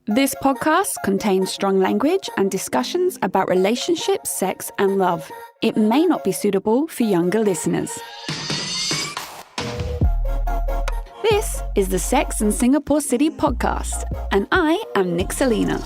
This podcast contains strong language and discussions about relationships, sex, and love. It may not be suitable for younger listeners. This is the Sex and Singapore City podcast, and I am Nixalina.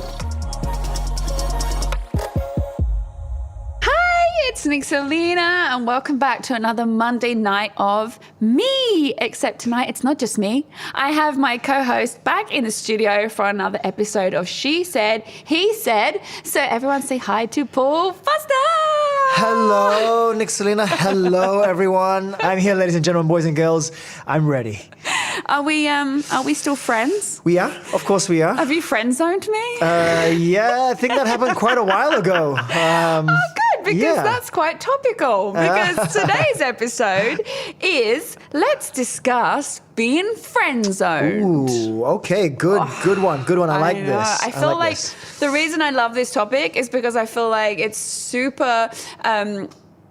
It's Nixalina, and welcome back to another Monday night of me. Except tonight, it's not just me. I have my co-host back in the studio for another episode of She Said, He Said. So everyone say hi to Paul Foster. Hello, Nixalina. Hello, everyone. I'm here, ladies and gentlemen, boys and girls. I'm ready. Are we still friends? We are? Of course we are. Have you friend-zoned me? Yeah, I think that happened quite a while ago. Because that's quite topical. Because today's episode is let's discuss being friend-zoned. Ooh, okay, good one. I like this. I feel like the reason I love this topic is because I feel like it's super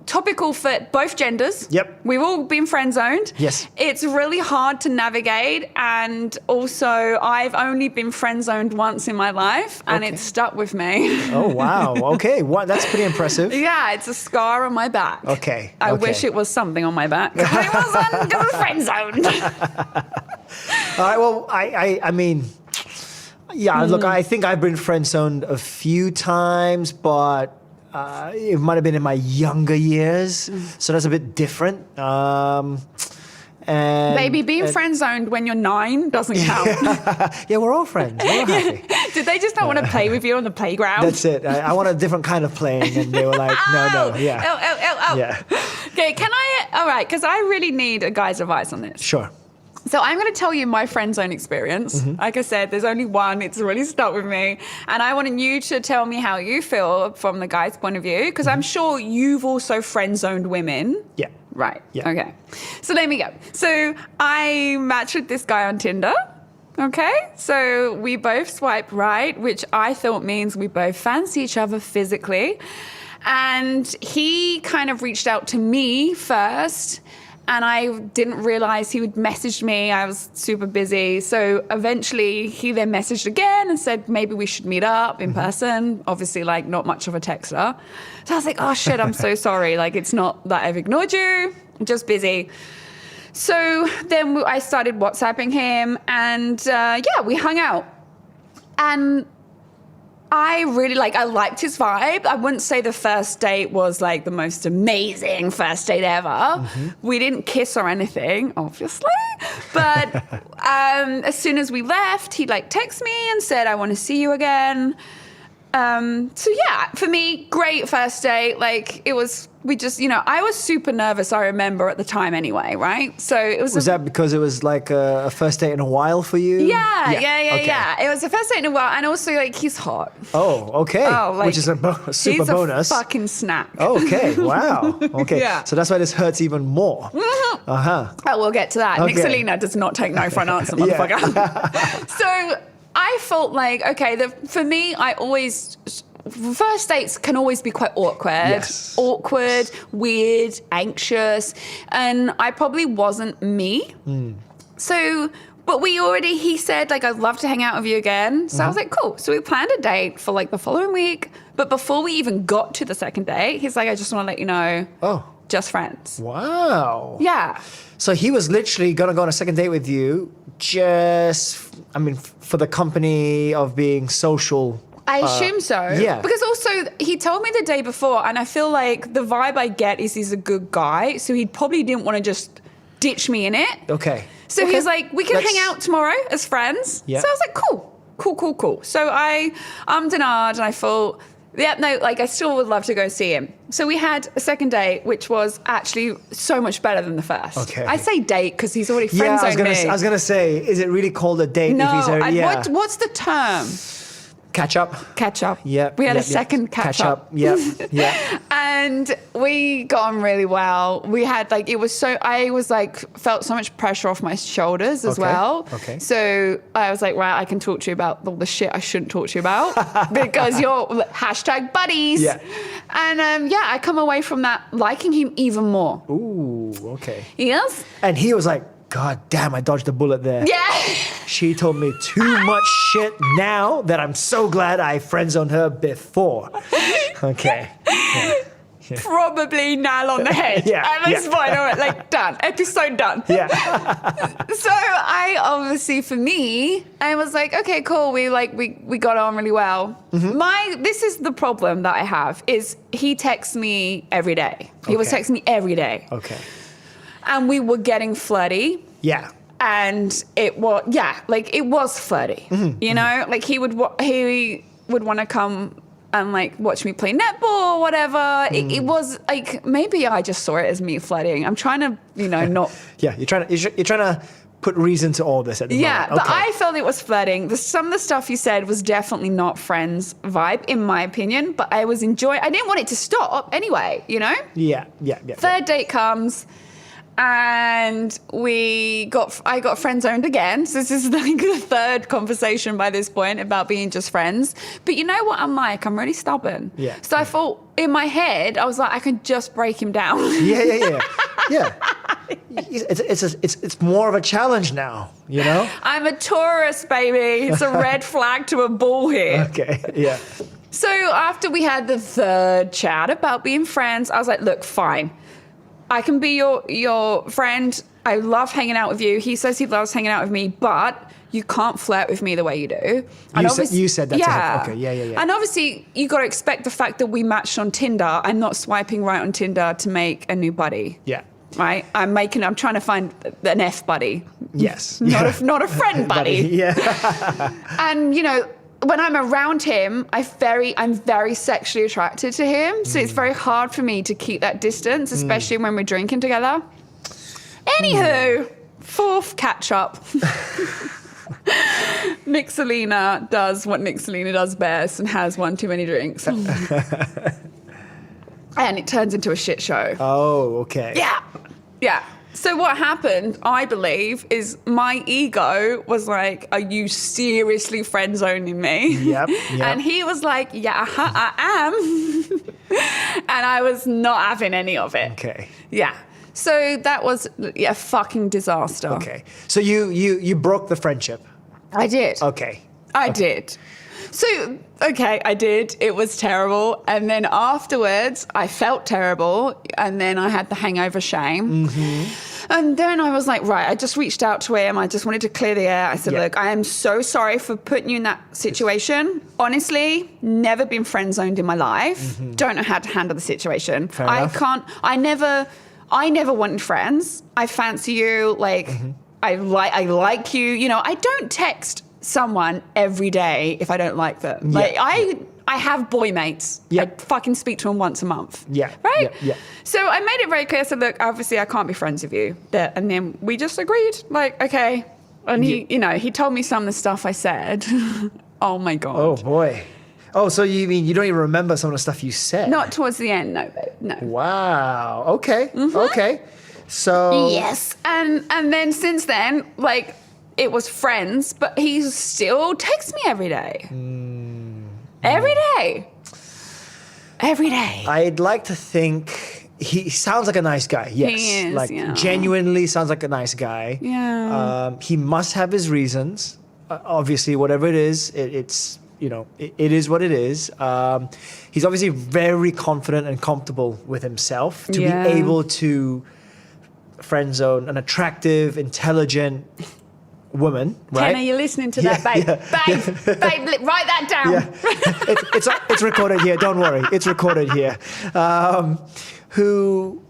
topical for both genders. Yep. We've all been friend-zoned. Yes. It's really hard to navigate, and also I've only been friend-zoned once in my life, and it stuck with me. Oh, wow. Okay, that's pretty impressive. Yeah, it's a scar on my back. Okay. I wish it was something on my back. But it wasn't, because it was friend-zoned. All right, well, I mean, yeah, look, I think I've been friend-zoned a few times, but it might have been in my younger years, so that's a bit different. Baby, being friend-zoned when you're 9 doesn't count. Yeah, we're all friends. We're all happy. Did they just not want to play with you on the playground? That's it. I want a different kind of playing, and they were like, no, yeah. Oh. Yeah. Okay, all right, because I really need a guy's advice on this. Sure. So I'm going to tell you my friend zone experience. Like I said, there's only one. It's really stuck with me. And I wanted you to tell me how you feel from the guy's point of view, because I'm sure you've also friend zoned women. Yeah. Right. Yeah. Okay. So let me go. So I matched with this guy on Tinder. Okay. So we both swipe right, which I thought means we both fancy each other physically. And he kind of reached out to me first. And I didn't realize he would message me. I was super busy. So eventually he then messaged again and said, maybe we should meet up in person. Obviously, like, not much of a texter. So I was like, oh shit, I'm so sorry. Like, it's not that I've ignored you. I'm just busy. So then I started WhatsApping him, and we hung out. And I liked his vibe. I wouldn't say the first date was like the most amazing first date ever. We didn't kiss or anything, obviously. But as soon as we left, he texted me and said, I want to see you again. So yeah, for me, great first date. I was super nervous, I remember at the time anyway, right? So it was... Was that because it was like a first date in a while for you? Yeah. Okay. It was the first date in a while, and also he's hot. Oh, okay. Which is a super bonus. He's a fucking snack. Okay, wow. Okay, Yeah. So that's why this hurts even more. Oh, we'll get to that. Okay. Nixalina does not take no for an answer, motherfucker. So I felt for me, first dates can always be quite awkward. Yes. Awkward, weird, anxious. And I probably wasn't me. So, but he said, I'd love to hang out with you again. So I was like, cool. So we planned a date for the following week. But before we even got to the second date, he's like, I just want to let you know. Oh. Just friends. Wow. Yeah. So he was literally going to go on a second date with you for the company of being social. I assume so. Yeah. Because also he told me the day before, and I feel like the vibe I get is he's a good guy, so he probably didn't want to just ditch me in it. Okay. So he was like, we can hang out tomorrow as friends. Yeah. So I was like, cool. So I and I thought, I still would love to go see him. So we had a second date, which was actually so much better than the first. Okay. I say date because he's already friend-zoned me. I was gonna say, is it really called a date if he's already... What's the term? Catch up. Yeah. We had a second catch up. Yeah. And we got on really well. We had felt so much pressure off my shoulders as well. Okay. So I was like, right, I can talk to you about all the shit I shouldn't talk to you about because you're #buddies. Yeah. And I come away from that liking him even more. Ooh, okay. Yes. And he was like, God damn, I dodged a bullet there. Yeah. She told me too much shit now that I'm so glad I friend-zoned her before. Okay. Yeah. Probably nail on the head. At this point, like, done. Episode done. Yeah. So I obviously, for me, I was like, okay, cool. We got on really well. This is the problem that I have is he texts me every day. He was texting me every day. Okay. And we were getting flirty. Yeah. And it was flirty. You know, like he would want to come and like watch me play netball or whatever. It was like, maybe I just saw it as me flirting. I'm trying to, not. Yeah, you're trying to put reason to all this at the moment. Yeah, but I felt it was flirting. Some of the stuff you said was definitely not friends vibe, in my opinion. But I was enjoying. I didn't want it to stop anyway. Yeah. Third date comes. And I got friend zoned again. So this is like the third conversation by this point about being just friends. But you know what I'm like? I'm really stubborn. Yeah. So I thought in my head, I was like, I can just break him down. Yeah. It's more of a challenge now, I'm a tourist, baby. It's a red flag to a bull here. Okay, yeah. So after we had the third chat about being friends, I was like, look, fine. I can be your friend. I love hanging out with you. He says he loves hanging out with me, but you can't flirt with me the way you do. And you said that to him. Okay, yeah. And obviously, you got to expect the fact that we matched on Tinder. I'm not swiping right on Tinder to make a new buddy. Yeah. Right? I'm trying to find an F buddy. Yes. Not a friend buddy. Yeah. And, when I'm around him, I'm very sexually attracted to him. So it's very hard for me to keep that distance, especially when we're drinking together. Anywho, fourth catch up. Nick-Selena does what Nick-Selena does best and has one too many drinks. And it turns into a shit show. Oh, okay. Yeah. So what happened, I believe, is my ego was like, are you seriously friend zoning me? Yep. And he was like, yeah, I am. And I was not having any of it. Okay. Yeah. So that was a fucking disaster. Okay. So you broke the friendship. I did. Okay. I did. So, okay, I did. It was terrible. And then afterwards, I felt terrible. And then I had the hangover shame. And then I was like, right, I just reached out to him. I just wanted to clear the air. I said, look, I am so sorry for putting you in that situation. Honestly, never been friend zoned in my life. Don't know how to handle the situation. Fair enough. I never wanted friends. I fancy you. Like, I like you. I don't text someone every day if I don't like them. Like I have boy mates. I fucking speak to them once a month. Yeah. Right? Yeah. So I made it very clear. I said, look, obviously I can't be friends with you. And then we just agreed. Like, okay. And he told me some of the stuff I said. Oh my God. Oh boy. Oh, so you mean you don't even remember some of the stuff you said? Not towards the end, no, babe. No. Wow. Okay. Okay. So. Yes. And then since then, like, it was friends, but he still texts me every day. Every day. Every day. I'd like to think he sounds like a nice guy. Yes. He is, like genuinely sounds like a nice guy. Yeah. He must have his reasons. Obviously, whatever it is, it's it is what it is. He's obviously very confident and comfortable with himself to be able to friend zone an attractive, intelligent woman, right? Ken, are you listening to that, babe? Babe, write that down. Yeah. It's recorded here. Don't worry, it's recorded here. Who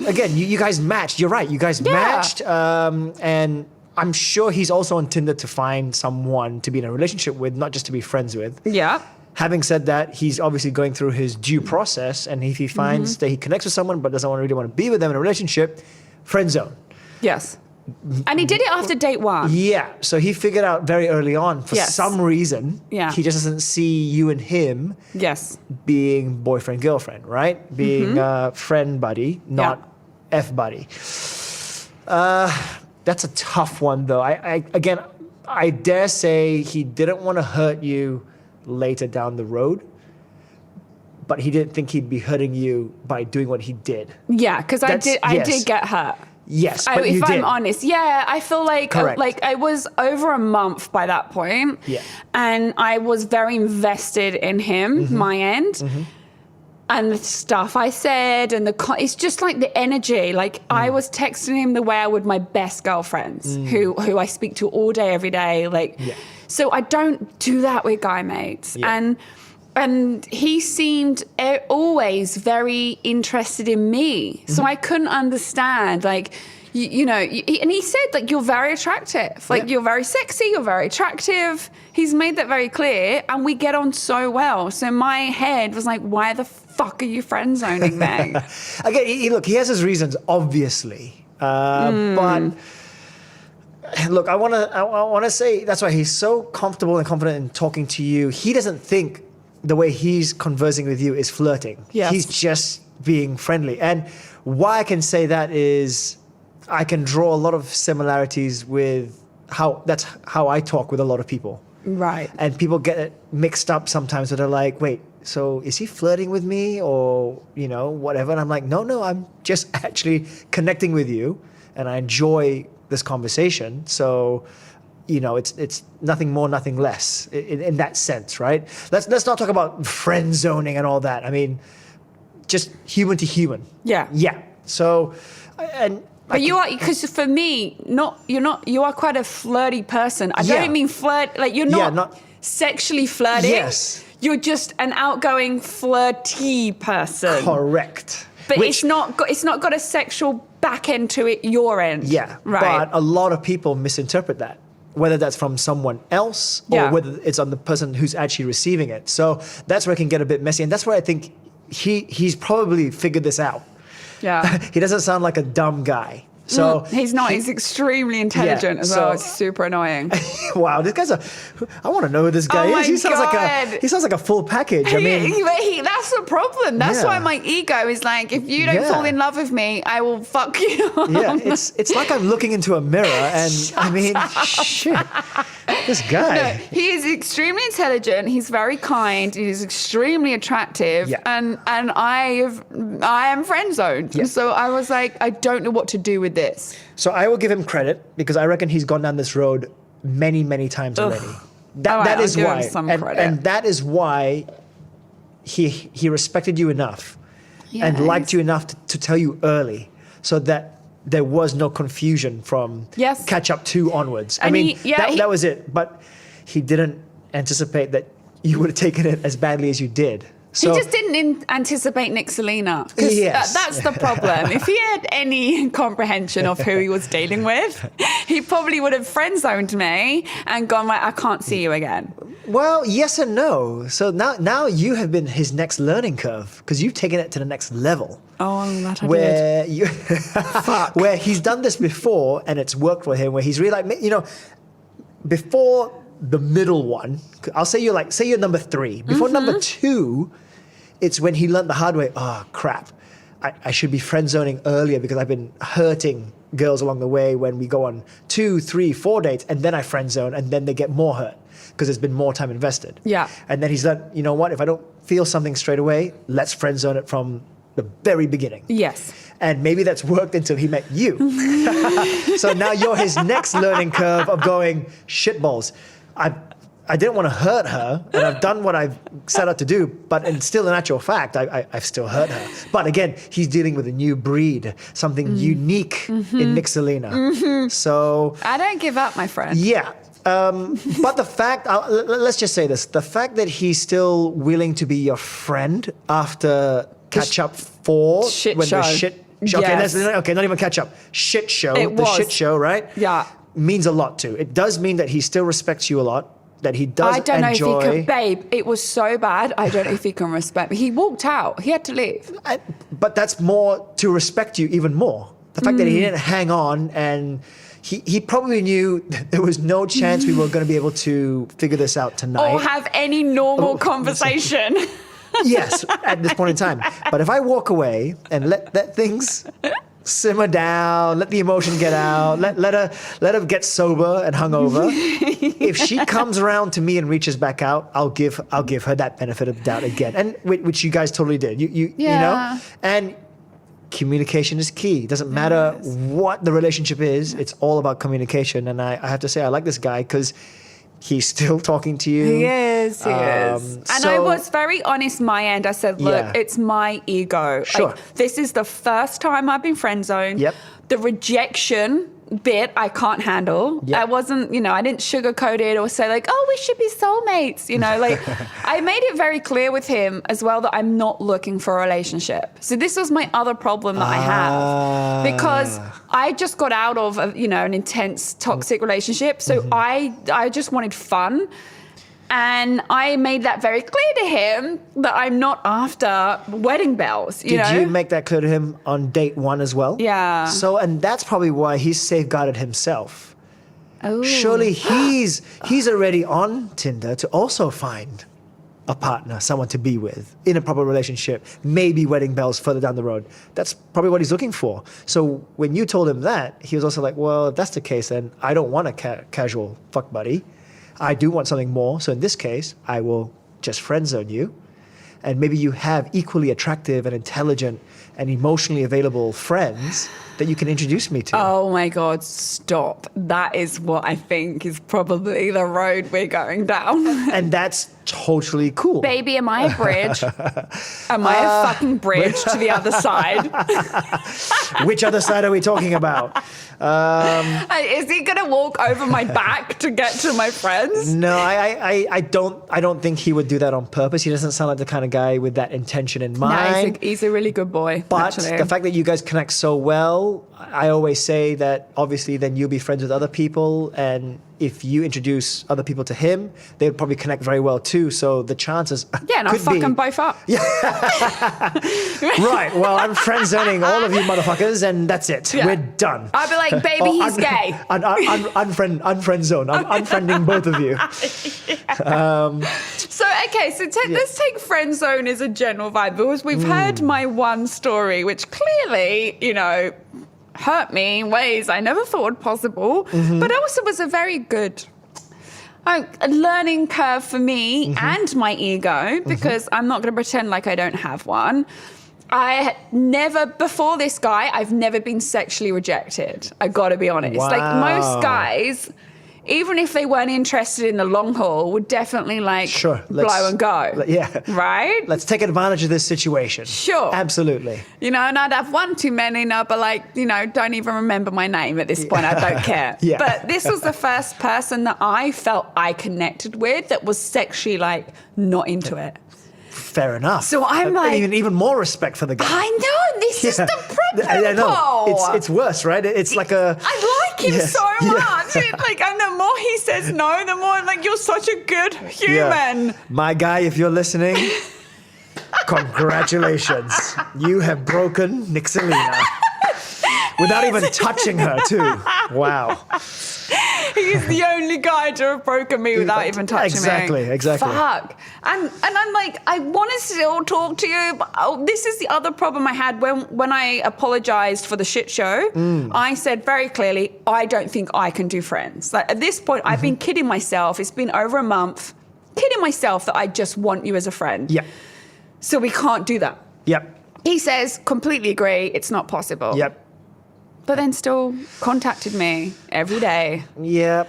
again? You guys matched. You're right. You guys matched, and I'm sure he's also on Tinder to find someone to be in a relationship with, not just to be friends with. Yeah. Having said that, he's obviously going through his due process, and if he finds that he connects with someone but doesn't really want to be with them in a relationship, friend zone. Yes. And he did it after date one. Yeah. So he figured out very early on, for some reason, he just doesn't see you and him being boyfriend, girlfriend, right? Being friend buddy, not F buddy. That's a tough one, though. I dare say he didn't want to hurt you later down the road, but he didn't think he'd be hurting you by doing what he did. Yeah, because I did get hurt. Yes, but you if did. I'm honest, yeah, I feel Correct. like I was over a month by that point, Yeah. and I was very invested in him, Mm-hmm. my end, and the stuff I said, and it's just like the energy. Like I was texting him the way I would my best girlfriends, who I speak to all day, every day. Like, so I don't do that with guy mates, and he seemed always very interested in me. So I couldn't understand, like, you know, and he said, like, you're very attractive. Like, you're very sexy, you're very attractive. He's made that very clear, and we get on so well. So my head was like, why the fuck are you friend zoning me? Again, look, he has his reasons, obviously. But look, I want to say that's why he's so comfortable and confident in talking to you. He doesn't think the way he's conversing with you is flirting. Yes. He's just being friendly. And why I can say that is I can draw a lot of similarities with that's how I talk with a lot of people. Right. And people get it mixed up sometimes, where they're like, wait, so is he flirting with me or, you know, whatever? And I'm like, no, I'm just actually connecting with you and I enjoy this conversation. So, you know, it's nothing more, nothing less in that sense, right? Let's not talk about friend zoning and all that. I mean, just human to human. Yeah. Yeah. So, and But you are, because for me, you are quite a flirty person. I Yeah. don't mean flirt, like you're not sexually flirting. Yes. You're just an outgoing, flirty person. correct. But it's not got a sexual back end to it, your end. Yeah. Right. But a lot of people misinterpret that, whether that's from someone else or whether it's on the person who's actually receiving it. So that's where it can get a bit messy. And that's where I think he's probably figured this out. Yeah. He doesn't sound like a dumb guy. So He's not. He's extremely intelligent as well. It's super annoying. wow, this guy's I want to know who this guy Oh is. my He sounds like a full package. I mean, That's the problem. That's Yeah. why my ego is like, if you don't fall in love with me, I will fuck you. yeah, it's like I'm looking into a mirror and I mean, shit, this guy. No, he is extremely intelligent. He's very kind. He's extremely attractive. Yeah. And I am friend zoned. Yeah. So I was like, I don't know what to do with this. So I will give him credit because I reckon he's gone down this road many, many times already. All right, That is I'll give why, him some and, credit. and that is why he respected you enough and Yes. liked you enough to tell you early, so that there was no confusion from Yes. catch up 2 onwards. I And mean, he- that was it. But he didn't anticipate that you would have taken it as badly as you did. So he just didn't anticipate Nick Selena. 'Cause Yes. that's the problem. If he had any comprehension of who he was dealing with, he probably would have friend zoned me and gone, right, I can't see you again. well, yes and no. So now you have been his next learning curve because you've taken it to the next level. Oh, that I did. Where you, where he's done this before and it's worked for him. Where he's really like, you know, before the middle one, I'll say you're number 3. Before number 2, it's when he learned the hard way. Oh crap, I should be friend zoning earlier because I've been hurting girls along the way when we go on 2, 3, 4 dates, and then I friend zone, and then they get more hurt because there's been more time invested. Yeah. And then he's like, you know what? If I don't feel something straight away, let's friend zone it from the very beginning. Yes. And maybe that's worked until he met you. So now you're his next learning curve of going, shitballs. I didn't want to hurt her, and I've done what I've set out to do, but still in actual fact, I've still hurt her. But again, he's dealing with a new breed, something unique in Nick Selena. So I don't give up, my friend. yeah. But the fact, let's just say this, the fact that he's still willing to be your friend after catch up 4, shit when the show. shit Yes. okay, not even catch up, shit show, It the was. shit show, right? Yeah. Means a lot too. It does mean that he still respects you a lot, that he does I don't enjoy. know if he could, babe. It was so bad. I don't know if he can respect me. He walked out. He had to leave. But that's more to respect you even more. The fact that he didn't hang on, and he probably knew that there was no chance we were going to be able to figure this out tonight. Or have any normal conversation. Yes, at this point in time. But if I walk away and let things simmer down, let the emotion get out, let her get sober and hungover. If she comes around to me and reaches back out, I'll give her that benefit of the doubt again, and which you guys totally did. You know, and communication is key. It doesn't matter what the relationship is. It's all about communication. And I have to say, I like this guy because he's still talking to you. He is. And I was very honest my end. I said, look, it's my ego. Sure. Like, this is the first time I've been friend zoned. Yep. The rejection bit I can't handle. Yep. I wasn't, I didn't sugarcoat it or say like, oh, we should be soulmates. Like I made it very clear with him as well that I'm not looking for a relationship. So this was my other problem that I have, because I just got out of an intense toxic relationship. So I just wanted fun. And I made that very clear to him that I'm not after wedding bells. Did you make that clear to him on date 1 as well? Yeah. So, and that's probably why he's safeguarded himself. Oh. Surely he's already on Tinder to also find a partner, someone to be with in a proper relationship, maybe wedding bells further down the road. That's probably what he's looking for. So when you told him that, he was also like, well, if that's the case, then I don't want a casual fuck buddy. I do want something more. So in this case, I will just friend zone you. And maybe you have equally attractive and intelligent and emotionally available friends that you can introduce me to. Oh my God, stop. That is what I think is probably the road we're going down. And that's totally cool. Baby, am I a bridge? Am I a fucking bridge to the other side? Which other side are we talking about? Is he going to walk over my back to get to my friends? No, I don't think he would do that on purpose. He doesn't sound like the kind of guy with that intention in mind. No, he's a really good boy. But actually. the fact that you guys connect so well, I always say that obviously then you'll be friends with other people, and if you introduce other people to him, they'll probably connect very well too. So the chances and I'll fuck them both up. Yeah. Right. Well, I'm friend zoning all of you motherfuckers, and that's it. Yeah. We're done. I'll be like, baby, he's gay. Unfriend zone. I'm unfriending both of you. Let's take friend zone as a general vibe, because we've heard my one story, which clearly, hurt me in ways I never thought possible, but also was a very good learning curve for me and my ego, because I'm not going to pretend like I don't have one. Before this guy, I've never been sexually rejected. I got to be honest. Wow. Like most guys, even if they weren't interested in the long haul, would definitely blow and go. Yeah. Right? Let's take advantage of this situation. Sure. Absolutely. And I'd have one too many, but don't even remember my name at this point. I don't care. Yeah. But this was the first person that I felt I connected with that was sexually not into it. Fair enough. So I'm like, even more respect for the guy. I know, this is the problem. I know. It's worse, right? It's like a. I like him so much. And the more he says no, the more I'm like, you're such a good human. Yeah. My guy, if you're listening, congratulations. You have broken Nixelina. Without even touching her, too. Wow. He's the only guy to have broken me without even touching me. Exactly. Fuck. And I'm like, I want to still talk to you, but this is the other problem I had when I apologized for the shit show. I said very clearly, I don't think I can do friends. Like, at this point, I've been kidding myself. It's been over a month, kidding myself that I just want you as a friend. Yeah. So we can't do that. Yep. He says, completely agree, it's not possible. Yep. But then still contacted me every day. Yeah,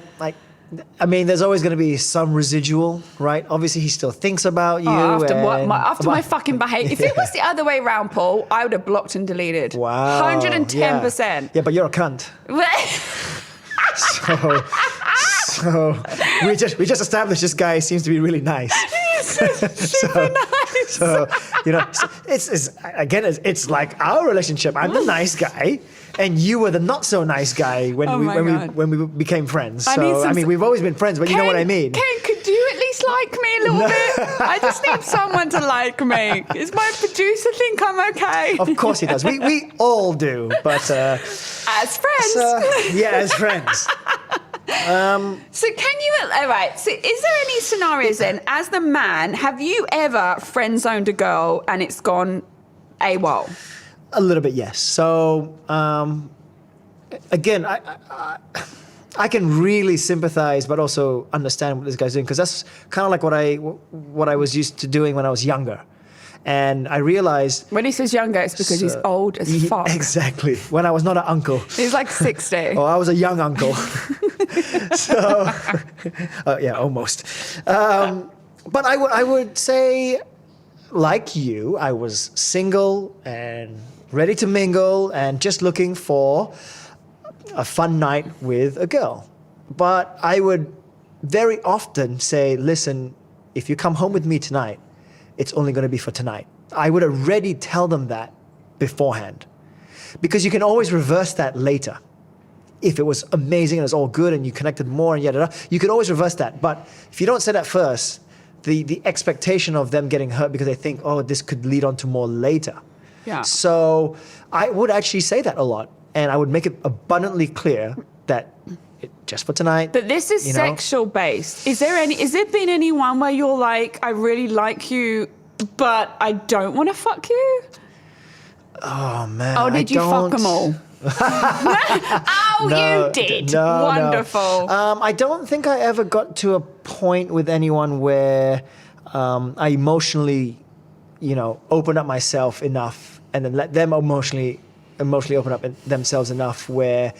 there's always going to be some residual, right? Obviously, he still thinks about you. After my fucking behavior. If it was the other way around, Paul, I would have blocked and deleted. Wow. 110%. Yeah, but you're a cunt. So we just established this guy seems to be really nice. He's super nice. So it's like our relationship. I'm the nice guy, and you were the not so nice guy when we became friends. So we've always been friends, but you know what I mean. Ken, could you at least like me a little bit? I just need someone to like me. Does my producer think I'm okay? Of course he does. We all do, but as friends. As friends. So can you, all right, so is there any scenarios then, as the man, have you ever friend zoned a girl and it's gone AWOL? A little bit, yes. So, again, I can really sympathize, but also understand what this guy's doing, because that's kind of like what I was used to doing when I was younger. And I realized... When he says younger, it's because he's old as fuck. Exactly. When I was not an uncle. He's like 60. Oh, I was a young uncle. So, yeah, almost. But I would say, like you, I was single and ready to mingle and just looking for a fun night with a girl. But I would very often say, listen, if you come home with me tonight, it's only going to be for tonight. I would already tell them that beforehand. Because you can always reverse that later. If it was amazing and it was all good and you connected more and yada, you could always reverse that. But if you don't say that first, the expectation of them getting hurt because they think, oh, this could lead on to more later. Yeah. So I would actually say that a lot. And I would make it abundantly clear that just for tonight. But this is sexual based. Is there been anyone where you're like, I really like you, but I don't want to fuck you? Oh, man. Oh, did you fuck them all? Oh, No, you did. no, Wonderful. No. I don't think I ever got to a point with anyone where I emotionally, opened up myself enough and then let them emotionally open up themselves enough where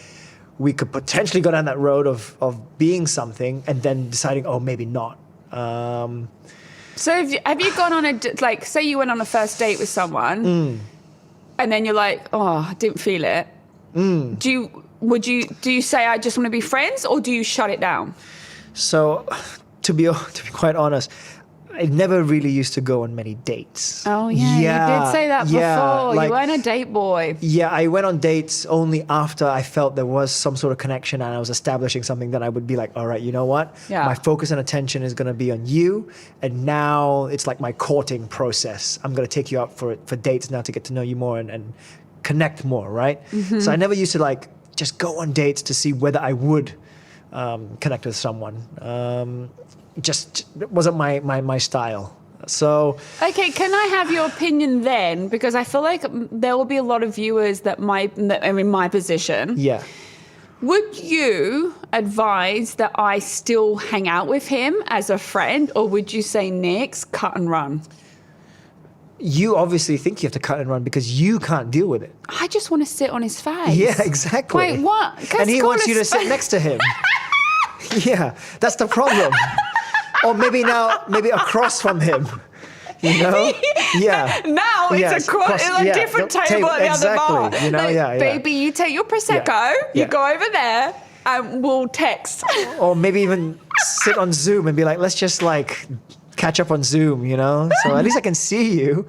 we could potentially go down that road of being something and then deciding, oh, maybe not. So have you gone on say you went on a first date with someone and then you're like, oh, I didn't feel it. Do you say I just want to be friends, or do you shut it down? So to be quite honest, I never really used to go on many dates. Oh, yeah, you did say that before. Like, you weren't a date boy. Yeah, I went on dates only after I felt there was some sort of connection and I was establishing something that I would be like, all right, you know what? Yeah. My focus and attention is going to be on you. And now it's like my courting process. I'm going to take you out for dates now to get to know you more and connect more, right? Mm-hmm. So I never used to just go on dates to see whether I would connect with someone. Just it wasn't my style. So okay, can I have your opinion then? Because I feel like there will be a lot of viewers that are in my position. Yeah. Would you advise that I still hang out with him as a friend, or would you say, Nix, cut and run? You obviously think you have to cut and run because you can't deal with it. I just want to sit on his face. Yeah, exactly. Wait, what? And he wants you to sit next to him. Yeah, that's the problem. Or maybe across from him. Yeah. Now it's a different table at the other bar. Baby, you take your Prosecco, you go over there, and we'll text. Or maybe even sit on Zoom and be like, let's just catch up on Zoom, So at least I can see you.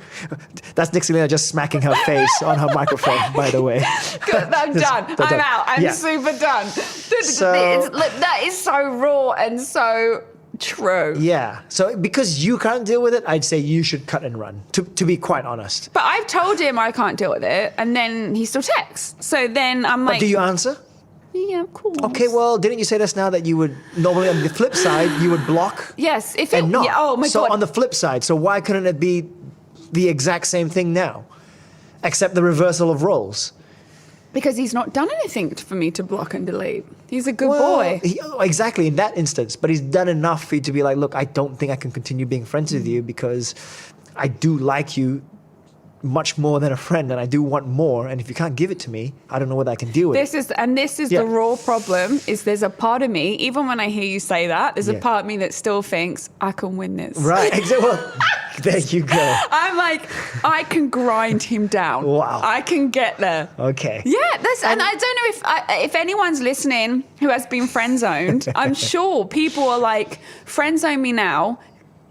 That's Nixilina just smacking her face on her microphone, by the way. Good, I'm done. I'm out. I'm super done. That is so raw and so true. Yeah. So because you can't deal with it, I'd say you should cut and run, to be quite honest. But I've told him I can't deal with it, and then he still texts. So then I'm like... But do you answer? Yeah, of course. Okay, well, didn't you say this now that you would normally on the flip side you would block? Yes, if and not. Yeah, oh my God. So on the flip side, so why couldn't it be the exact same thing now, except the reversal of roles? Because he's not done anything for me to block and delete. He's a good boy. Exactly, in that instance. But he's done enough for you to be like, look, I don't think I can continue being friends with you because I do like you much more than a friend and I do want more, and if you can't give it to me, I don't know whether I can deal with it. This is the raw problem, is there's a part of me, even when I hear you say that, there's a part of me that still thinks I can win this. Right, exactly. Well, there you go. I'm like, I can grind him down. Wow. I can get there. Okay. Yeah, and I don't know if anyone's listening who has been friend zoned, I'm sure people are like, friend zone me now,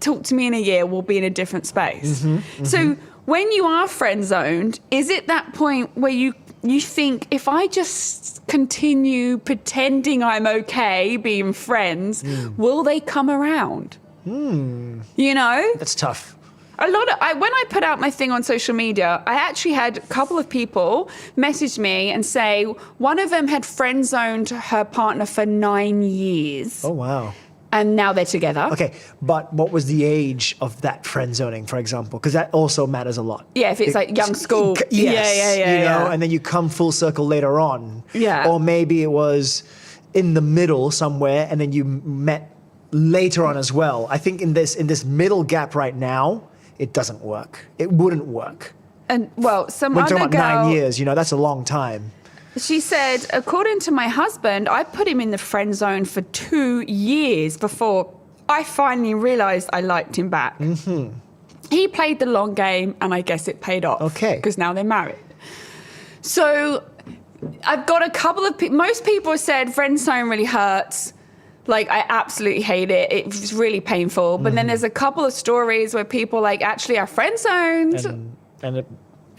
talk to me in a year, we'll be in a different space. Mm-hmm, mm-hmm. So when you are friend zoned, is it that point where you think, if I just continue pretending I'm okay being friends, will they come around? That's tough. When I put out my thing on social media, I actually had a couple of people message me and say one of them had friend zoned her partner for 9 years. Oh, wow. And now they're together. Okay, but what was the age of that friend zoning, for example? Because that also matters a lot. Yeah, if it's like young school. Yes, yeah. And then you come full circle later on. Yeah. Or maybe it was in the middle somewhere, and then you met later on as well. I think in this middle gap right now, it doesn't work. It wouldn't work. And well, some We're other talking girl, about 9 years, that's a long time. she said, according to my husband, I put him in the friend zone for 2 years before I finally realized I liked him back. Mm-hmm. He played the long game, and I guess it paid off. Okay. Because now they're married. So I've got a couple of people. Most people have said friend zone really hurts. Like, I absolutely hate it. It's really painful. But then there's a couple of stories where people like actually are friend zoned. And it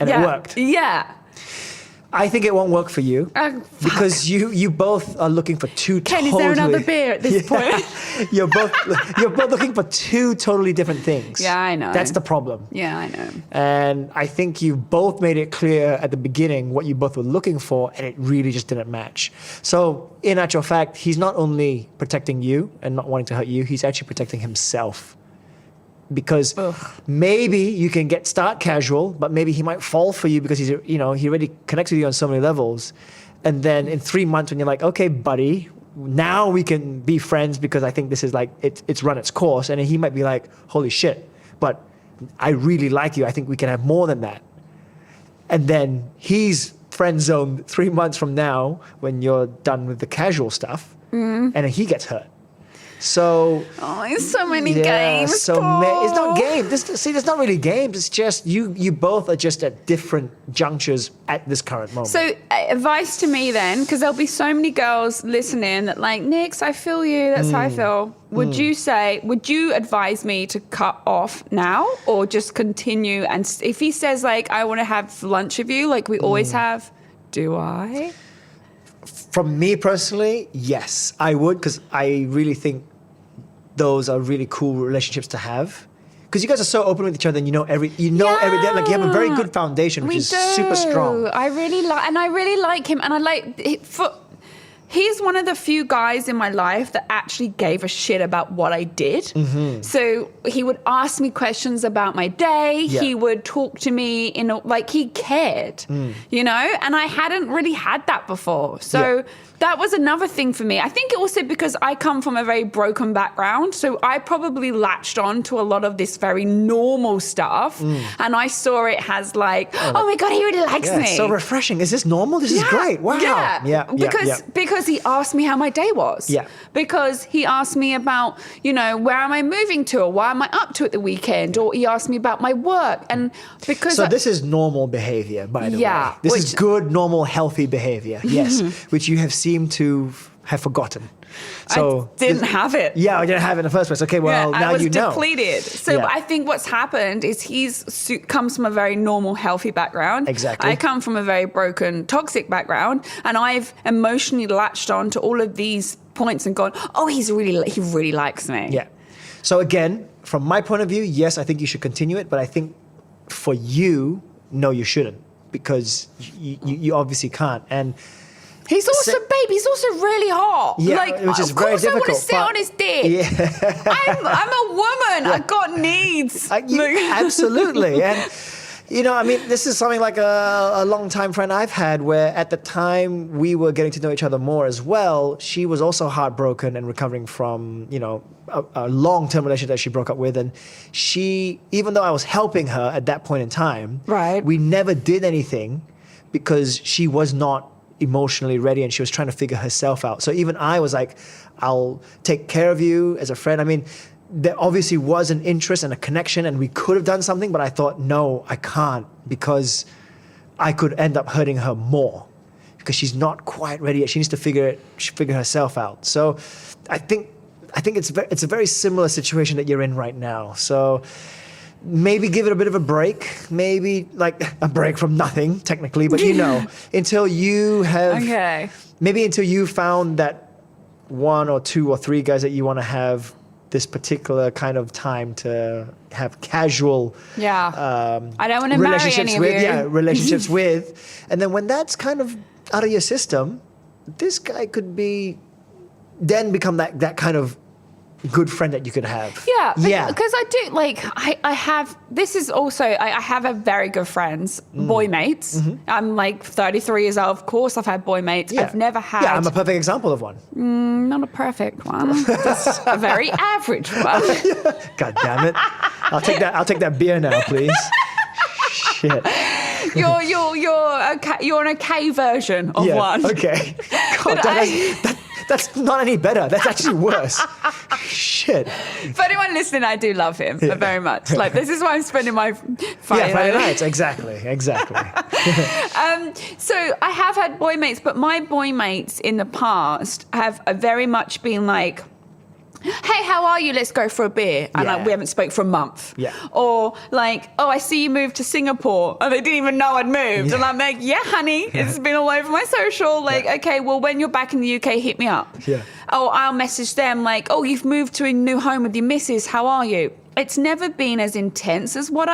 worked. Yeah. I think it won't work for you because you both are looking for two Ken, totally... is there another beer at this point? You're both looking for two totally different things. Yeah, I know. That's the problem. Yeah, I know. And I think you both made it clear at the beginning what you both were looking for, and it really just didn't match. So in actual fact, he's not only protecting you and not wanting to hurt you, he's actually protecting himself. Because maybe you can start casual, but maybe he might fall for you because he already connects with you on so many levels. And then in 3 months when you're like, okay, buddy, now we can be friends because I think this is like, it's run its course. And then he might be like, holy shit, but I really like you. I think we can have more than that. And then he's friend zoned 3 months from now when you're done with the casual stuff, and then he gets hurt. So it's so many games. It's not games. There's not really games. It's just you both are just at different junctures at this current moment. So advice to me then, because there'll be so many girls listening that like, Nix, I feel you. That's how I feel. Would you advise me to cut off now or just continue? And if he says like, I want to have lunch with you, like we always have, do I? From me personally, yes, I would, because I really think those are really cool relationships to have. Because you guys are so open with each other, and every day, like you have a very good foundation, which is super strong. I really like him, and I like he's one of the few guys in my life that actually gave a shit about what I did. Mm-hmm. So he would ask me questions about my day. Yeah. He would talk to me like he cared, and I hadn't really had that before. So that was another thing for me. I think also because I come from a very broken background, so I probably latched on to a lot of this very normal stuff, and I saw it as like, oh my God, he really likes me. So refreshing. Is this normal? This is great. Wow. Yeah. Because he asked me how my day was. Yeah. Because he asked me about, where am I moving to, or what am I up to at the weekend, or he asked me about my work, and because this is normal behavior, by the way. This is good, normal, healthy behavior. Yes, which you have seem to have forgotten. So I didn't have it. Yeah, I didn't have it in the first place. Okay, well, now you know. I was depleted. So I think what's happened is comes from a very normal, healthy background. Exactly. I come from a very broken, toxic background, and I've emotionally latched on to all of these points and gone, oh, he really likes me. Yeah. So again, from my point of view, yes, I think you should continue it, but I think for you, no, you shouldn't, because you obviously can't. And he's also, he's also really hot. Yeah, which is very difficult. I want to sit on his dick. Yeah. I'm a woman. I've got needs. Absolutely. And, this is something like a long-time friend I've had where at the time we were getting to know each other more as well, she was also heartbroken and recovering from, a long-term relationship that she broke up with. And she, even though I was helping her at that point in time, we never did anything because she was not emotionally ready and she was trying to figure herself out. So even I was like, I'll take care of you as a friend. I mean, there obviously was an interest and a connection and we could have done something, but I thought, no, I can't, because I could end up hurting her more because she's not quite ready yet. She needs to figure herself out. So I think it's a very similar situation that you're in right now. So maybe give it a bit of a break, maybe like a break from nothing technically, but until you have, maybe until you found that 1 or 2 or 3 guys that you want to have this particular kind of time to have casual I don't want to marry any of you. Relationships with. And then when that's kind of out of your system, this guy could become that kind of good friend that you could have. Yeah. Because I do, I have, this is also, I have a very good friends, boy mates. Mm-hmm. I'm like 33 years old. Of course I've had boy mates. Yeah. I've never had. Yeah, I'm a perfect example of one. Not a perfect one. Just a very average one. God damn it. I'll take that beer now, please. Shit. You're an okay version of one. Okay. God, that's not any better. That's actually worse. Shit. For anyone listening, I do love him very much. Like, this is why I'm spending my Friday nights. Exactly. So I have had boy mates, but my boy mates in the past have very much been like, hey, how are you? Let's go for a beer. And we haven't spoke for a month. Yeah. Or like, oh, I see you moved to Singapore. And they didn't even know I'd moved. Yeah. And I'm like, yeah, honey, it's been all over my social. Like, okay, well, when you're back in the UK, hit me up. Yeah. Oh, I'll message them like, oh, you've moved to a new home with your missus. How are you? It's never been as intense as what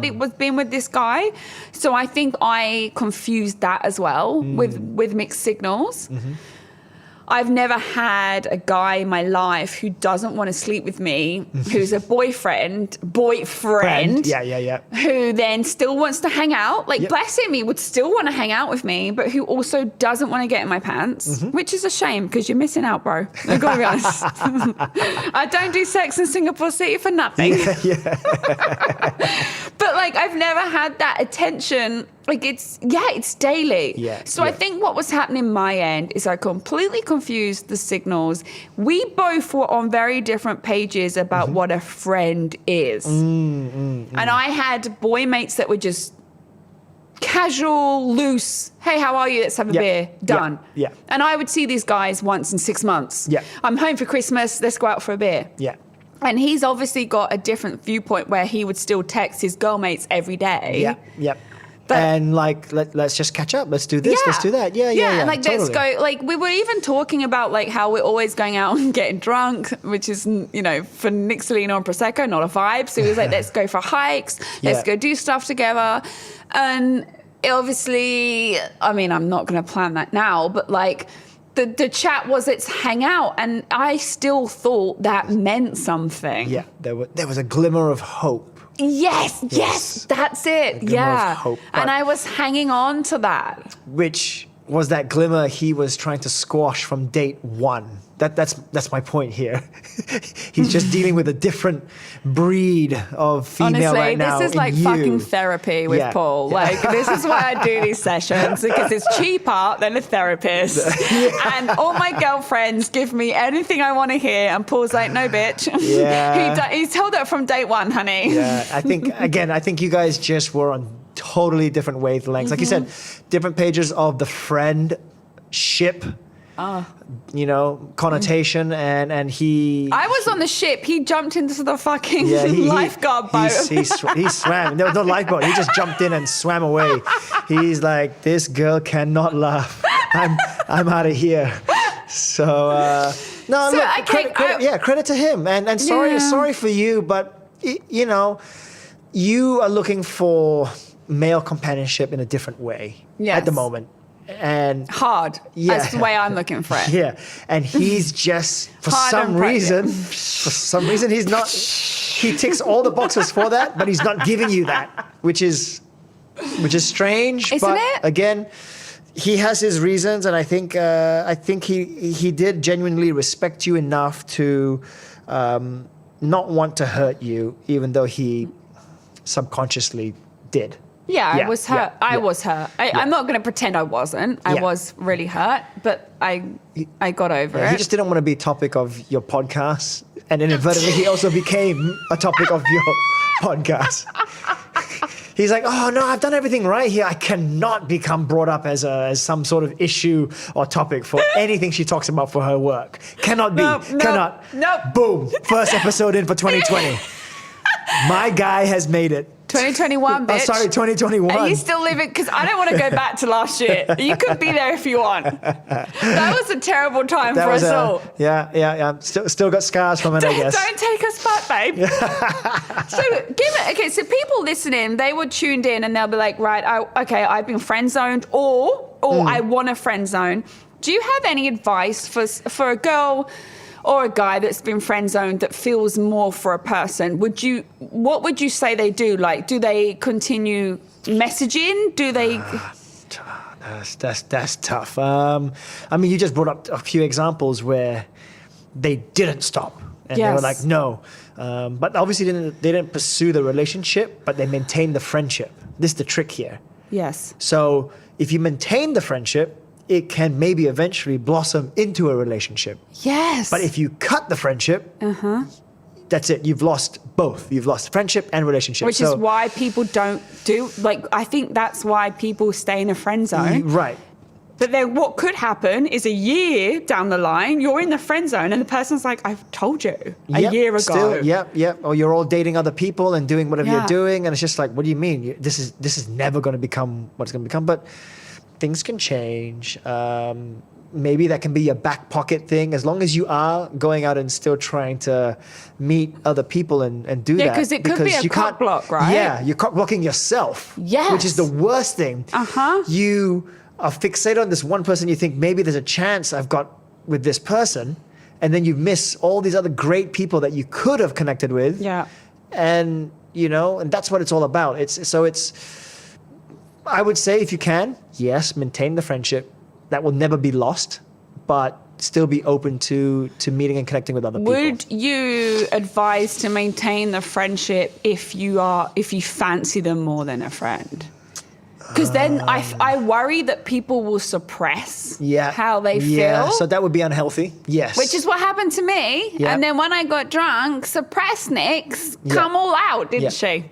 it was been with this guy. So I think I confused that as well with mixed signals. Mm-hmm. I've never had a guy in my life who doesn't want to sleep with me, who's a boyfriend, yeah, who then still wants to hang out. Like, bless him, he would still want to hang out with me, but who also doesn't want to get in my pants, which is a shame because you're missing out, bro. I've got to be honest. I don't do sex in Singapore City for nothing. But like, I've never had that attention. Like, it's daily. Yeah, so I think what was happening my end is I completely confused the signals. We both were on very different pages about what a friend is. And I had boy mates that were just casual, loose. Hey, how are you? Let's have a beer. Done. Yeah. And I would see these guys once in 6 months. Yeah. I'm home for Christmas. Let's go out for a beer. Yeah. And he's obviously got a different viewpoint where he would still text his girl mates every day. Yeah. Yep. And like, let's just catch up. Let's do this. Let's do that. Yeah. And like, totally. let's go. Like, we were even talking about like how we're always going out and getting drunk, which is, you know, for Nixolino and Prosecco, not a vibe. So he was like, let's go for hikes. Let's go do stuff together. And obviously, I mean, I'm not going to plan that now, but like, the chat was, let's hang out. And I still thought that meant something. Yeah. There was a glimmer of hope. Yes, that's it. Yeah. Of hope, and I was hanging on to that. Which was that glimmer he was trying to squash from date one. That's my point here. He's just dealing with a different breed of female right now. Honestly, this is like fucking therapy with Paul. Like, this is why I do these sessions, because it's cheaper than a therapist. And all my girlfriends give me anything I want to hear, and Paul's like, no, bitch. Yeah. He's told that from date one, honey. Yeah, I think you guys just were on totally different wavelengths. Like you said, different pages of the friendship. You know, connotation, and he. I was on the ship. He jumped into the fucking lifeguard boat. He swam. There was no lifeboat. He just jumped in and swam away. He's like, this girl cannot laugh. I'm out of here. So credit to him, and sorry for you, but you know, you are looking for male companionship in a different way at the moment. And hard. That's the way I'm looking for it. Yeah. And he's just for some reason he's not, he ticks all the boxes for that, but he's not giving you that, which is strange. Isn't but it? Again, he has his reasons, and I think he did genuinely respect you enough to not want to hurt you, even though he subconsciously did. Yeah, I was hurt. I was hurt. I'm not going to pretend I wasn't. I was really hurt, but I got over it. He just didn't want to be a topic of your podcast, and inadvertently he also became a topic of your podcast. He's like, oh no, I've done everything right here. I cannot become brought up as some sort of issue or topic for anything she talks about for her work. Cannot be. Cannot. Nope. Boom. First episode in for 2020. My guy has made it. 2021, bitch. Oh, sorry, 2021. Are you still living? Because I don't want to go back to last year. You could be there if you want. That was a terrible time for us all. Yeah. Still got scars from it, I guess. Don't take us back, babe. So people listening, they were tuned in and they'll be like, right, I've been friend zoned, or I want a friend zone. Do you have any advice for a girl or a guy that's been friend zoned that feels more for a person? What would you say they do? Like, do they continue messaging? Do they? That's tough. I mean, you just brought up a few examples where they didn't stop, and they were like, no, But obviously they didn't pursue the relationship, but they maintained the friendship. This is the trick here. Yes. So if you maintain the friendship, it can maybe eventually blossom into a relationship. Yes. But if you cut the friendship, that's it. You've lost both. You've lost friendship and relationship. Which is why people don't do, like, I think that's why people stay in a friend zone. Right. But then what could happen is a year down the line, you're in the friend zone and the person's like, I've told you a year ago. Still, yep. Or you're all dating other people and doing whatever you're doing. And it's just like, what do you mean? This is never going to become what it's going to become. But things can change. Maybe that can be a back pocket thing, as long as you are going out and still trying to meet other people and do that. Yeah, because it could be a cock block, right? Yeah, you're cock blocking yourself. Yes. Which is the worst thing. You are fixated on this one person. You think maybe there's a chance I've got with this person, and then you miss all these other great people that you could have connected with. Yeah. And, and that's what it's all about. I would say if you can, yes, maintain the friendship. That will never be lost, but still be open to meeting and connecting with other people. Would you advise to maintain the friendship if you fancy them more than a friend? Because then I worry that people will suppress how they feel. Yeah, so that would be unhealthy. Yes. Which is what happened to me. Yeah. And then when I got drunk, suppressed Nix come all out, didn't she?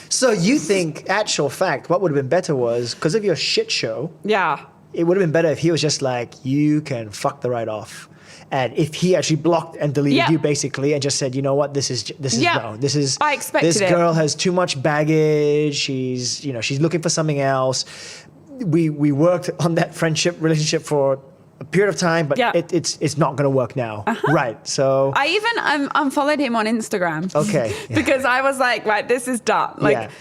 So you think, actual fact, what would have been better was, because of your shit show, it would have been better if he was just like, you can fuck the right off. And if he actually blocked and deleted you basically and just said, you know what, this is no. I expected this girl has too much baggage. She's looking for something else. We worked on that relationship for a period of time, but it's not going to work now. Right. So I even unfollowed him on Instagram. Okay. Because I was like, right, this is done. Like,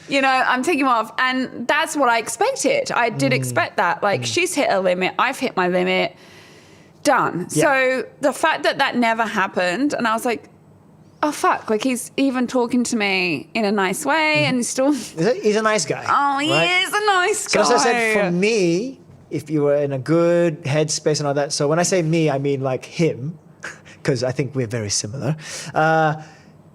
I'm taking him off. And that's what I expected. I did expect that. Like, she's hit a limit. I've hit my limit. Done. Yeah. So the fact that never happened, and I was like, oh, fuck. Like, he's even talking to me in a nice way, and he's still... He's a nice guy. Oh, he is a nice guy. As I said, for me, if you were in a good headspace and all that, so when I say me, I mean like him, because I think we're very similar.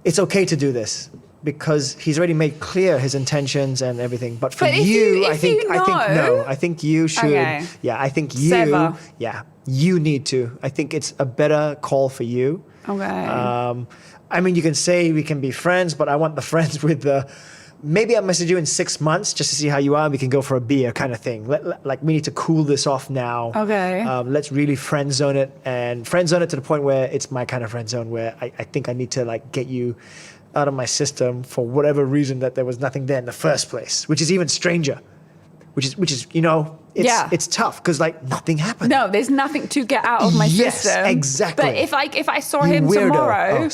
It's okay to do this, because he's already made clear his intentions and everything. But for you, I think no. I think you should. Okay. Yeah, I think you. Sever. Yeah, you need to. I think it's a better call for you. Okay. I mean, you can say we can be friends, but I want the friends with the. Maybe I'll message you in 6 months just to see how you are. And we can go for a beer kind of thing. Like we need to cool this off now. Okay. Let's really friend zone it and friend zone it to the point where it's my kind of friend zone where I think I need to like get you out of my system for whatever reason that there was nothing there in the first place, which is even stranger, which is it's tough because like nothing happened. No, there's nothing to get out of my system. Exactly. But if I saw him tomorrow,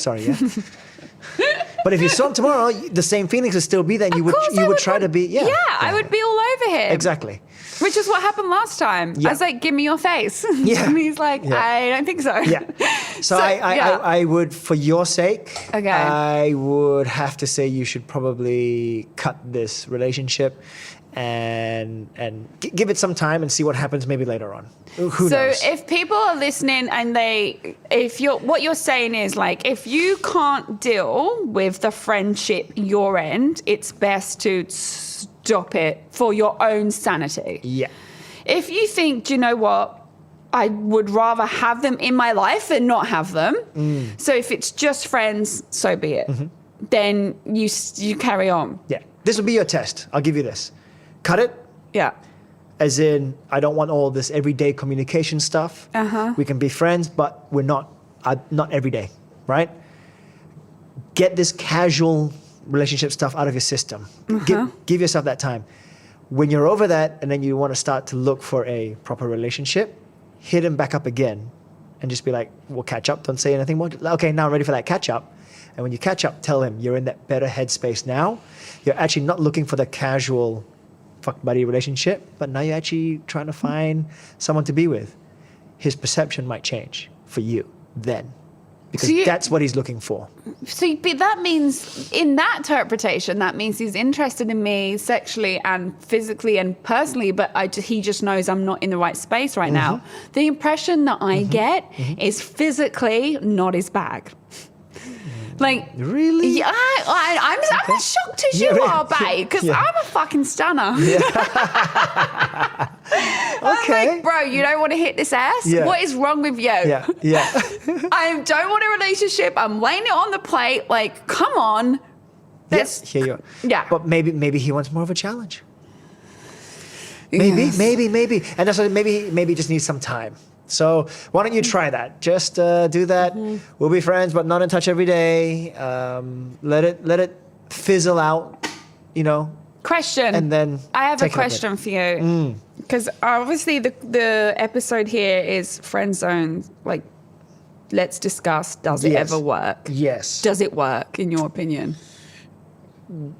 but if you saw him tomorrow, the same feelings would still be there. You would try to be I would be all over him. Exactly. Which is what happened last time. I was like, give me your face. Yeah. And he's like, I don't think so. Yeah. So I would, for your sake, I would have to say you should probably cut this relationship and give it some time and see what happens maybe later on. Who knows? So if people are listening and what you're saying is like, if you can't deal with the friendship your end, it's best to stop it for your own sanity. Yeah. If you think, do you know what? I would rather have them in my life than not have them. So if it's just friends, so be it. Then you carry on. Yeah. This will be your test. I'll give you this. Cut it. Yeah. As in, I don't want all this everyday communication stuff. We can be friends, but we're not every day, right? Get this casual relationship stuff out of your system. Give yourself that time. When you're over that and then you want to start to look for a proper relationship, hit him back up again and just be like, we'll catch up. Don't say anything more. Okay, now I'm ready for that catch up. And when you catch up, tell him you're in that better headspace now. You're actually not looking for the casual fuck buddy relationship, but now you're actually trying to find someone to be with. His perception might change for you then, because that's what he's looking for. So but that means, in that interpretation, that means he's interested in me sexually and physically and personally, but he just knows I'm not in the right space right now. The impression that I get is physically not his bag. Like, Really? Yeah, I'm as shocked as you Yeah, are, babe, because yeah. I'm a fucking stunner. I'm Okay. like, bro, you don't want to hit this ass? Yeah. What is wrong with you? Yeah. I don't want a relationship. I'm laying it on the plate. Like, come on. Yes. Here you are. Yeah. But maybe he wants more of a challenge. Maybe, Yes. maybe, and that's what maybe he just needs some time. So why don't you try that? Just do that. We'll be friends, but not in touch every day. Let it fizzle out, you know. Question. And then I have a take it up question for you. Because obviously the episode here is friend zone. Like, let's discuss, does it Yes. ever work? Yes. Does it work, in your opinion?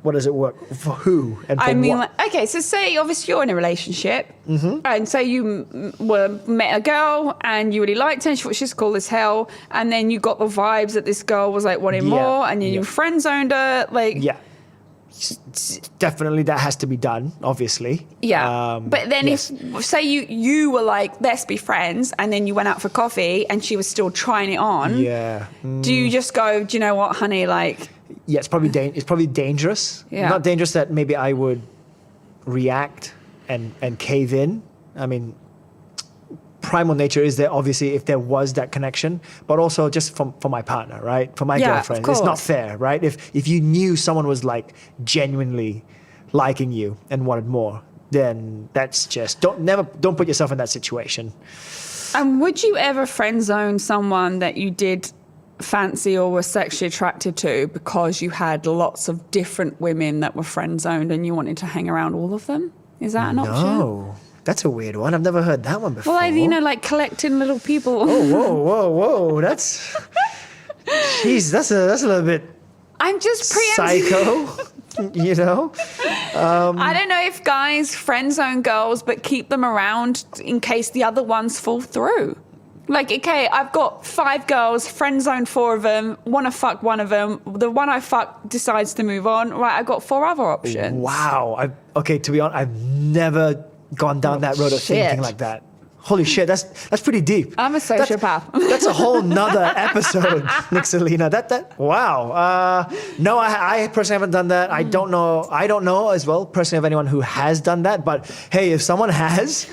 What does it work for? Who and for I mean, what? like, okay, so say obviously you're in a relationship, and say you met a girl and you really liked her, and she thought she's cool as hell, and then you got the vibes that this girl was like wanting Yeah, more, and then yeah. you friend zoned her, like Yeah. Definitely that has to be done, obviously. yeah. But then yes. if say you were like, let's be friends, and then you went out for coffee and she was still trying it on, Yeah. do you just go, do you know what, honey, like Yeah, it's probably dangerous. Yeah. Not dangerous that maybe I would react and cave in. I mean, primal nature is there obviously if there was that connection, but also just for my partner, right? For my Yeah, of girlfriend. It's not course. fair, right? If you knew someone was like genuinely liking you and wanted more, then that's just don't put yourself in that situation. And would you ever friend zone someone that you did fancy or were sexually attracted to because you had lots of different women that were friend zoned and you wanted to hang around all of them? Is that an option? No. That's a weird one. I've never heard that one before. Well, you know, like collecting little people. Whoa. That's jeez, that's a little bit I'm just preempting. psycho. You know? I don't know if guys friend zone girls but keep them around in case the other ones fall through. Like, okay, I've got 5 girls, friend zone 4 of them, want to fuck one of them. The one I fuck decides to move on. Right, I've got 4 other options. Wow. To be honest, I've never gone down that road of shit. thinking like that. Holy shit, that's pretty deep. I'm a sociopath. That's a whole nother episode, Nixelina. That wow. No, I personally haven't done that. I don't know as well personally of anyone who has done that. But hey, if someone has,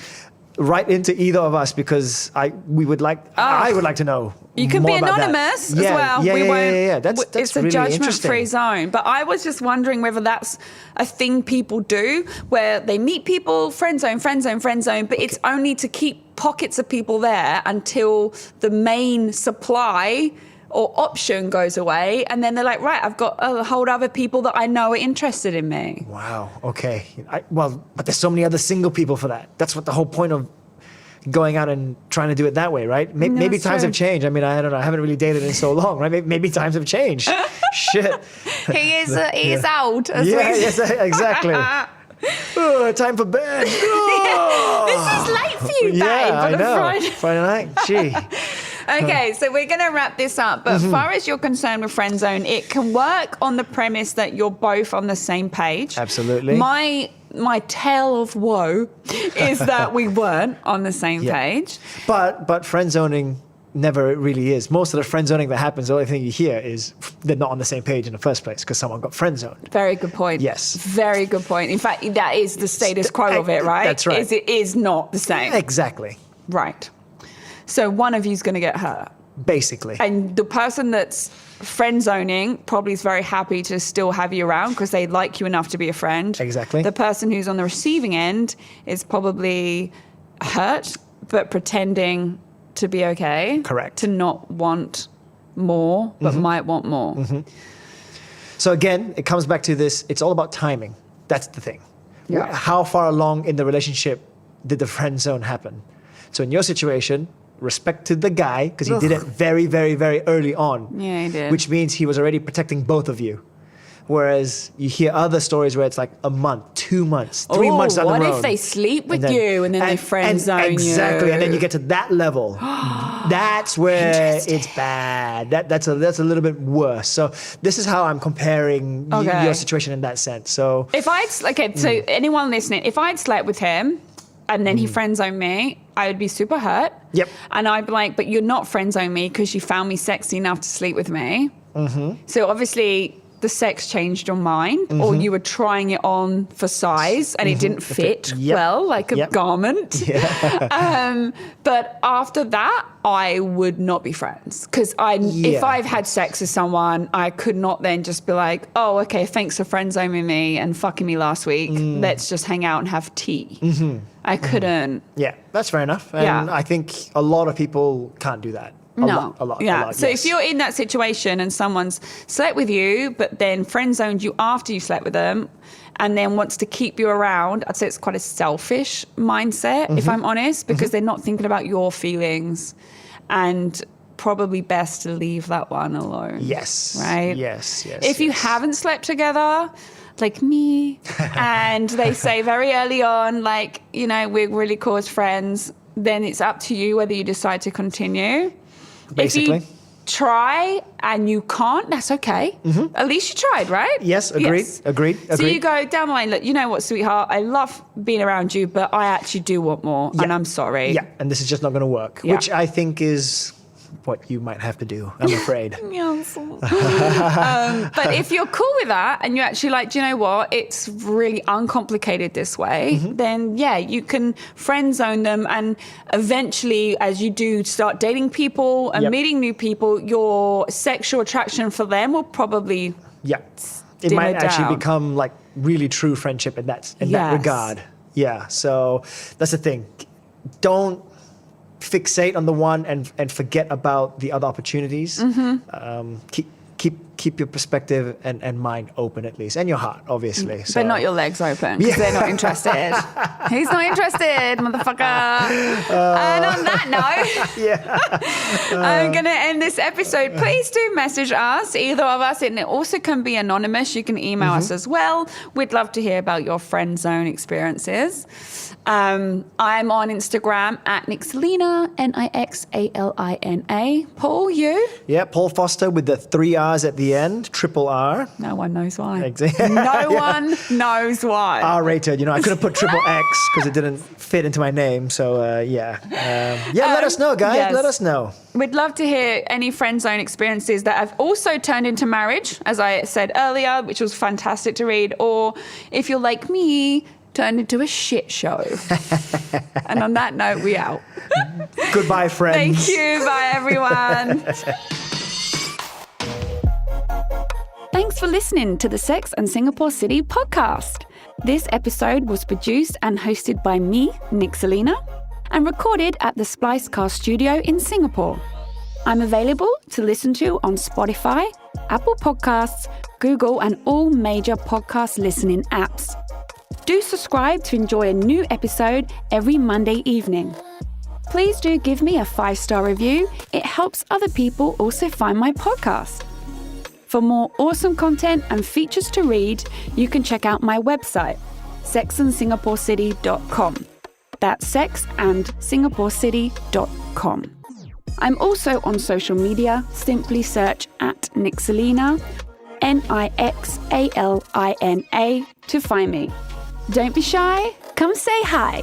write into either of us because I would like to know. You can more be about that. anonymous as Yeah, well. Yeah. That's it's a really judgment-free interesting. zone. But I was just wondering whether that's a thing people do where they meet people, friend zone, but it's only to keep pockets of people there until the main supply or option goes away. And then they're like, right, I've got a whole other people that I know are interested in me. Wow. Okay. But there's so many other single people for that. That's what the whole point of going out and trying to do it that way, right? Maybe that's times true. have changed. I mean, I don't know. I haven't really dated in so long, right? Maybe times have changed. Shit. He is old. As Yeah. we- Yes. Exactly. Time for bed. This is late for you, babe. Yeah, on I a know. Friday. Friday night. Gee. Okay, so we're going to wrap this up. But as far as you're concerned with friend zone, it can work on the premise that you're both on the same page. Absolutely. My tale of woe is that we weren't on the same Yeah. page. But friend zoning never really is. Most of the friend zoning that happens, the only thing you hear is they're not on the same page in the first place because someone got friend zoned. Very good point. Yes. Very good point. In fact, that is the status quo of it, right? That's right. Is it is not the same. Exactly. Right. So one of you's going to get hurt. Basically. And the person that's friend zoning probably is very happy to still have you around because they like you enough to be a friend. Exactly. The person who's on the receiving end is probably hurt, but pretending to be okay. Correct. To not want more, but might want more. So again, it comes back to this. It's all about timing. That's the thing. Yeah. How far along in the relationship did the friend zone happen? So in your situation, respect to the guy because he did it very, very, very early on. Yeah, he did. Which means he was already protecting both of you. Whereas you hear other stories where it's like a month, 2 months, 3 months down the road. What if they sleep with you and then they friend zone you? Exactly, and then you get to that level. That's where it's bad. That's a little bit worse. So this is how I'm comparing Okay. your situation in that sense. So If I'd so anyone listening, if I'd slept with him and then he friend zoned me, I would be super hurt. Yep. And I'd be like, but you're not friend zoned me because you found me sexy enough to sleep with me. So obviously the sex changed your mind, or you were trying it on for size and it didn't fit well, like a garment. But after that, I would not be friends, because if I've had sex with someone, I could not then just be like, oh, okay, thanks for friend-zoning me and fucking me last week. Let's just hang out and have tea. I couldn't. Yeah, that's fair enough. And I think a lot of people can't do that. A lot, so if you're in that situation and someone's slept with you, but then friend zoned you after you slept with them, and then wants to keep you around, I'd say it's quite a selfish mindset, if I'm honest, because they're not thinking about your feelings, and probably best to leave that one alone. Yes. Right? Yes. If you haven't slept together, like me, and they say very early on, like, you know, we're really cool as friends, then it's up to you whether you decide to continue. Basically. If you try and you can't, that's okay. At least you tried, right? Yes, agreed. So you go down the line, look, you know what, sweetheart, I love being around you, but I actually do want more, and I'm sorry. Yeah, and this is just not going to work, which I think is what you might have to do, I'm afraid. But if you're cool with that and you're actually like, do you know what, it's really uncomplicated this way, then you can friend zone them, and eventually as you do start dating people and meeting new people, your sexual attraction for them will probably it might actually become like really true friendship in that regard. So that's the thing, don't fixate on the one and forget about the other opportunities. Keep your perspective and mind open, at least, and your heart, obviously. But not your legs open, because they're not interested. He's not interested, motherfucker. And on that note, I'm going to end this episode. Please do message us, either of us, and it also can be anonymous. You can email us as well. We'd love to hear about your friend zone experiences. I'm on Instagram at Nixalina, Nixalina. Paul, you? Yeah, Paul Foster with the 3 R's at the end, triple R. No one knows why. Exactly. No one knows why. R-rated. You know, I could have put triple X because it didn't fit into my name. So, let us know, guys. Yes. Let us know. We'd love to hear any friend zone experiences that have also turned into marriage, as I said earlier, which was fantastic to read. Or if you're like me, turned into a shit show. And on that note, we out. Goodbye, friends. Thank you. Bye, everyone. Thanks for listening to the Sex and Singapore City podcast. This episode was produced and hosted by me, Nixalina, and recorded at the Splicecast studio in Singapore. I'm available to listen to on Spotify, Apple Podcasts, Google, and all major podcast listening apps. Do subscribe to enjoy a new episode every Monday evening. Please do give me a 5-star review. It helps other people also find my podcast. For more awesome content and features to read, you can check out my website, sexandsingaporecity.com. That's sexandsingaporecity.com. I'm also on social media. Simply search at Nixalina, Nixalina, to find me. Don't be shy. Come say hi.